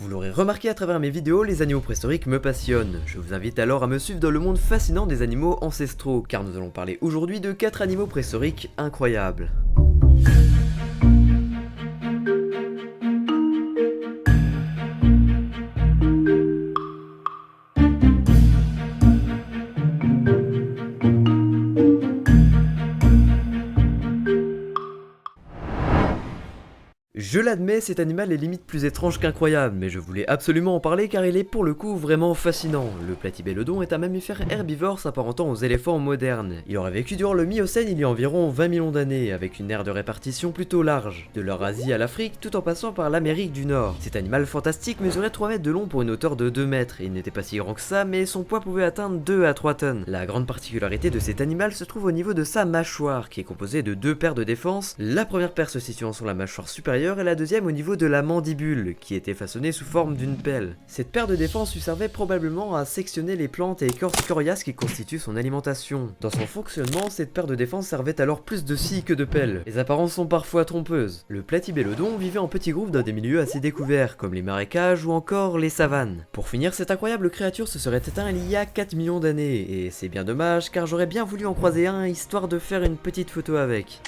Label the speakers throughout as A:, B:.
A: Vous l'aurez remarqué à travers mes vidéos, les animaux préhistoriques me passionnent. Je vous invite alors à me suivre dans le monde fascinant des animaux ancestraux, car nous allons parler aujourd'hui de 4 animaux préhistoriques incroyables. Je l'admets, cet animal est limite plus étrange qu'incroyable, mais je voulais absolument en parler car il est pour le coup vraiment fascinant. Le platybélodon est un mammifère herbivore s'apparentant aux éléphants modernes. Il aurait vécu durant le Miocène il y a environ 20 millions d'années, avec une aire de répartition plutôt large, de l'Eurasie à l'Afrique tout en passant par l'Amérique du Nord. Cet animal fantastique mesurait 3 mètres de long pour une hauteur de 2 mètres, et il n'était pas si grand que ça, mais son poids pouvait atteindre 2 à 3 tonnes. La grande particularité de cet animal se trouve au niveau de sa mâchoire, qui est composée de 2 paires de défense, la première paire se situant sur la mâchoire supérieure et la deuxième au niveau de la mandibule, qui était façonnée sous forme d'une pelle. Cette paire de défense lui servait probablement à sectionner les plantes et écorces coriaces qui constituent son alimentation. Dans son fonctionnement, cette paire de défense servait alors plus de scie que de pelle. Les apparences sont parfois trompeuses. Le platybélodon vivait en petits groupes dans des milieux assez découverts, comme les marécages ou encore les savanes. Pour finir, cette incroyable créature se serait éteinte il y a 4 millions d'années, et c'est bien dommage car j'aurais bien voulu en croiser un histoire de faire une petite photo avec.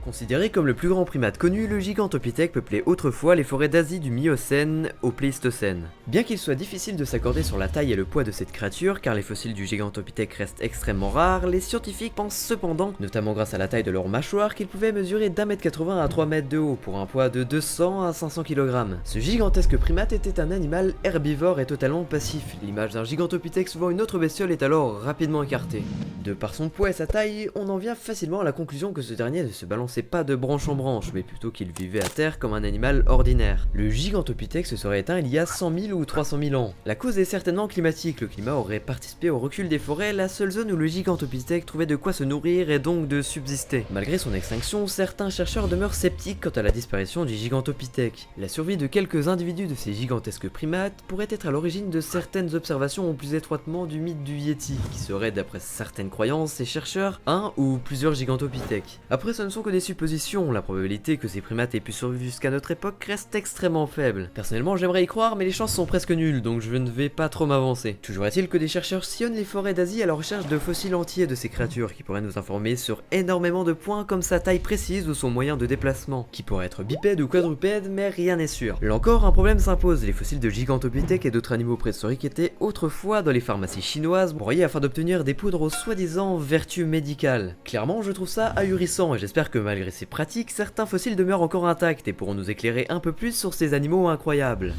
A: Considéré comme le plus grand primate connu, le Gigantopithèque peuplait autrefois les forêts d'Asie du Miocène au Pléistocène. Bien qu'il soit difficile de s'accorder sur la taille et le poids de cette créature, car les fossiles du Gigantopithèque restent extrêmement rares, les scientifiques pensent cependant, notamment grâce à la taille de leur mâchoire, qu'ils pouvaient mesurer d'1m80 à 3 mètres de haut, pour un poids de 200 à 500 kg. Ce gigantesque primate était un animal herbivore et totalement passif. L'image d'un Gigantopithèque souvent une autre bestiole est alors rapidement écartée. De par son poids et sa taille, on en vient facilement à la conclusion que ce dernier ne se balançait pas de branche en branche, mais plutôt qu'il vivait à terre comme un animal ordinaire. Le Gigantopithèque se serait éteint il y a 100 000 ou 300 000 ans. La cause est certainement climatique, le climat aurait participé au recul des forêts, la seule zone où le Gigantopithèque trouvait de quoi se nourrir et donc de subsister. Malgré son extinction, certains chercheurs demeurent sceptiques quant à la disparition du Gigantopithèque. La survie de quelques individus de ces gigantesques primates pourrait être à l'origine de certaines observations ou plus étroitement du mythe du Yéti, qui serait d'après certaines croyances et chercheurs un ou plusieurs Gigantopithèques. Après, ce ne sont que des suppositions, la probabilité que ces primates aient pu survivre jusqu'à notre époque reste extrêmement faible. Personnellement, j'aimerais y croire, mais les chances sont presque nulles, donc je ne vais pas trop m'avancer. Toujours est-il que des chercheurs sillonnent les forêts d'Asie à la recherche de fossiles entiers de ces créatures qui pourraient nous informer sur énormément de points comme sa taille précise ou son moyen de déplacement, qui pourrait être bipède ou quadrupède, mais rien n'est sûr. Là encore, un problème s'impose, les fossiles de Gigantopithèque et d'autres animaux préhistoriques étaient autrefois dans les pharmacies chinoises broyés afin d'obtenir des poudres aux soi-disant vertus médicales. Clairement, je trouve ça ahurissant et j'espère que malgré ces pratiques, certains fossiles demeurent encore intacts et pourront nous éclairer un peu plus sur ces animaux incroyables.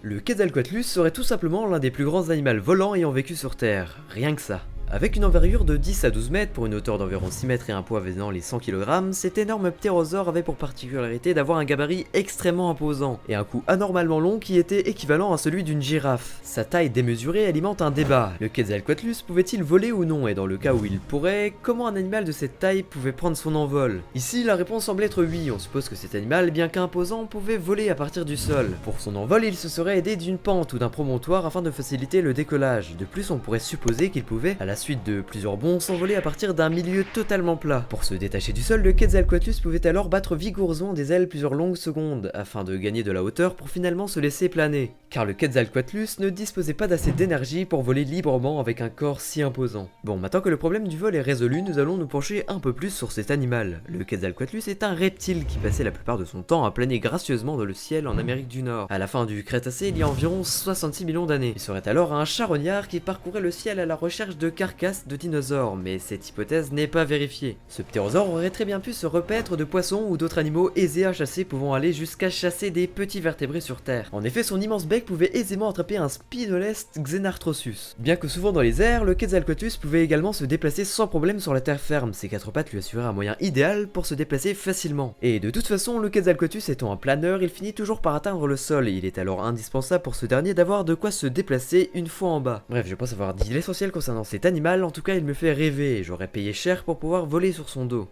A: Le Quetzalcoatlus serait tout simplement l'un des plus grands animaux volants ayant vécu sur Terre, rien que ça. Avec une envergure de 10 à 12 mètres pour une hauteur d'environ 6 mètres et un poids avoisinant les 100 kg, cet énorme ptérosaure avait pour particularité d'avoir un gabarit extrêmement imposant et un cou anormalement long qui était équivalent à celui d'une girafe. Sa taille démesurée alimente un débat. Le Quetzalcoatlus pouvait-il voler ou non, et dans le cas où il pourrait, comment un animal de cette taille pouvait prendre son envol? Ici, la réponse semble être oui, on suppose que cet animal, bien qu'imposant, pouvait voler à partir du sol. Pour son envol, il se serait aidé d'une pente ou d'un promontoire afin de faciliter le décollage. De plus, on pourrait supposer qu'il pouvait, à la suite de plusieurs bonds, s'envoler à partir d'un milieu totalement plat. Pour se détacher du sol, le Quetzalcoatlus pouvait alors battre vigoureusement des ailes plusieurs longues secondes, afin de gagner de la hauteur pour finalement se laisser planer. Car le Quetzalcoatlus ne disposait pas d'assez d'énergie pour voler librement avec un corps si imposant. Bon, maintenant que le problème du vol est résolu, nous allons nous pencher un peu plus sur cet animal. Le Quetzalcoatlus est un reptile qui passait la plupart de son temps à planer gracieusement dans le ciel en Amérique du Nord. À la fin du Crétacé, il y a environ 66 millions d'années. Il serait alors un charognard qui parcourait le ciel à la recherche de carcasses de dinosaures, mais cette hypothèse n'est pas vérifiée. Ce ptérosaure aurait très bien pu se repaître de poissons ou d'autres animaux aisés à chasser, pouvant aller jusqu'à chasser des petits vertébrés sur Terre. En effet, son immense bec pouvait aisément attraper un Spinolest Xenarthrosus. Bien que souvent dans les airs, le Quetzalcoatlus pouvait également se déplacer sans problème sur la terre ferme, ses 4 pattes lui assuraient un moyen idéal pour se déplacer facilement. Et de toute façon, le Quetzalcoatlus étant un planeur, il finit toujours par atteindre le sol, et il est alors indispensable pour ce dernier d'avoir de quoi se déplacer une fois en bas. Bref, je pense avoir dit l'essentiel concernant cet animal, en tout cas il me fait rêver et j'aurais payé cher pour pouvoir voler sur son dos.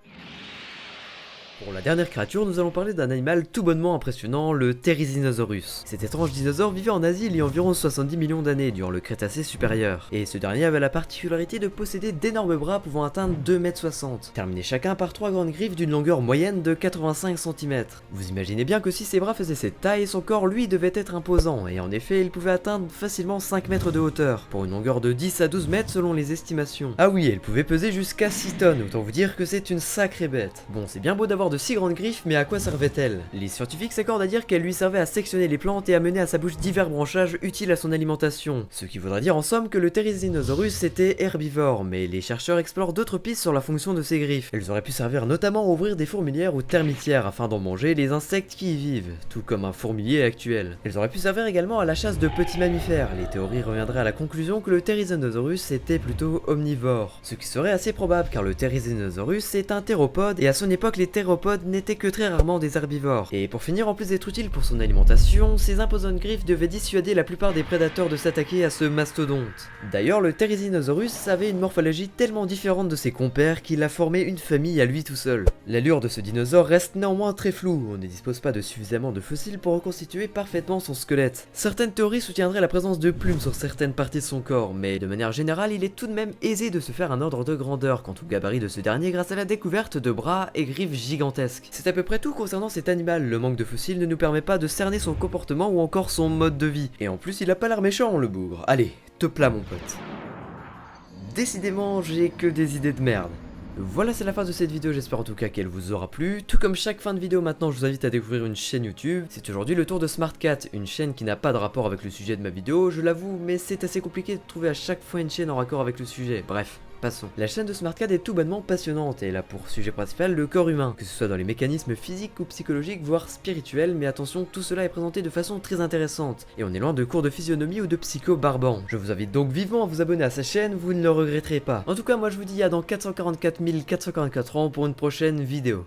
A: Pour la dernière créature, nous allons parler d'un animal tout bonnement impressionnant, le Therizinosaurus. Cet étrange dinosaure vivait en Asie il y a environ 70 millions d'années, durant le Crétacé supérieur. Et ce dernier avait la particularité de posséder d'énormes bras pouvant atteindre 2,60 m, terminés chacun par 3 grandes griffes d'une longueur moyenne de 85 cm. Vous imaginez bien que si ses bras faisaient cette taille, son corps lui devait être imposant, et en effet il pouvait atteindre facilement 5 mètres de hauteur, pour une longueur de 10 à 12 mètres selon les estimations. Ah oui, elle pouvait peser jusqu'à 6 tonnes, autant vous dire que c'est une sacrée bête. Bon, c'est bien beau d'avoir de si grandes griffes, mais à quoi servait-elle? Les scientifiques s'accordent à dire qu'elle lui servait à sectionner les plantes et à mener à sa bouche divers branchages utiles à son alimentation. Ce qui voudrait dire en somme que le Therizinosaurus était herbivore, mais les chercheurs explorent d'autres pistes sur la fonction de ses griffes. Elles auraient pu servir notamment à ouvrir des fourmilières ou termitières afin d'en manger les insectes qui y vivent, tout comme un fourmilier actuel. Elles auraient pu servir également à la chasse de petits mammifères. Les théories reviendraient à la conclusion que le Therizinosaurus était plutôt omnivore, ce qui serait assez probable car le Therizinosaurus est un théropode et à son époque les théropodes n'étaient que très rarement des herbivores. Et pour finir, en plus d'être utile pour son alimentation, ses imposantes griffes devaient dissuader la plupart des prédateurs de s'attaquer à ce mastodonte. D'ailleurs, le Therizinosaurus avait une morphologie tellement différente de ses compères qu'il a formé une famille à lui tout seul. L'allure de ce dinosaure reste néanmoins très floue, on ne dispose pas de suffisamment de fossiles pour reconstituer parfaitement son squelette. Certaines théories soutiendraient la présence de plumes sur certaines parties de son corps, mais de manière générale, il est tout de même aisé de se faire un ordre de grandeur quant au gabarit de ce dernier grâce à la découverte de bras et griffes gigantesques. C'est à peu près tout concernant cet animal, le manque de fossiles ne nous permet pas de cerner son comportement ou encore son mode de vie. Et en plus, il a pas l'air méchant le bougre. Allez, te plat mon pote. Décidément, j'ai que des idées de merde. Voilà, c'est la fin de cette vidéo, j'espère en tout cas qu'elle vous aura plu. Tout comme chaque fin de vidéo maintenant, je vous invite à découvrir une chaîne YouTube. C'est aujourd'hui le tour de SmartCat, une chaîne qui n'a pas de rapport avec le sujet de ma vidéo, je l'avoue, mais c'est assez compliqué de trouver à chaque fois une chaîne en raccord avec le sujet. Bref. Passons. La chaîne de SmartCat est tout bonnement passionnante et elle a pour sujet principal le corps humain, que ce soit dans les mécanismes physiques ou psychologiques, voire spirituels, mais attention, tout cela est présenté de façon très intéressante, et on est loin de cours de physionomie ou de psycho barbant. Je vous invite donc vivement à vous abonner à sa chaîne, vous ne le regretterez pas. En tout cas, moi je vous dis à dans 444 444 ans pour une prochaine vidéo.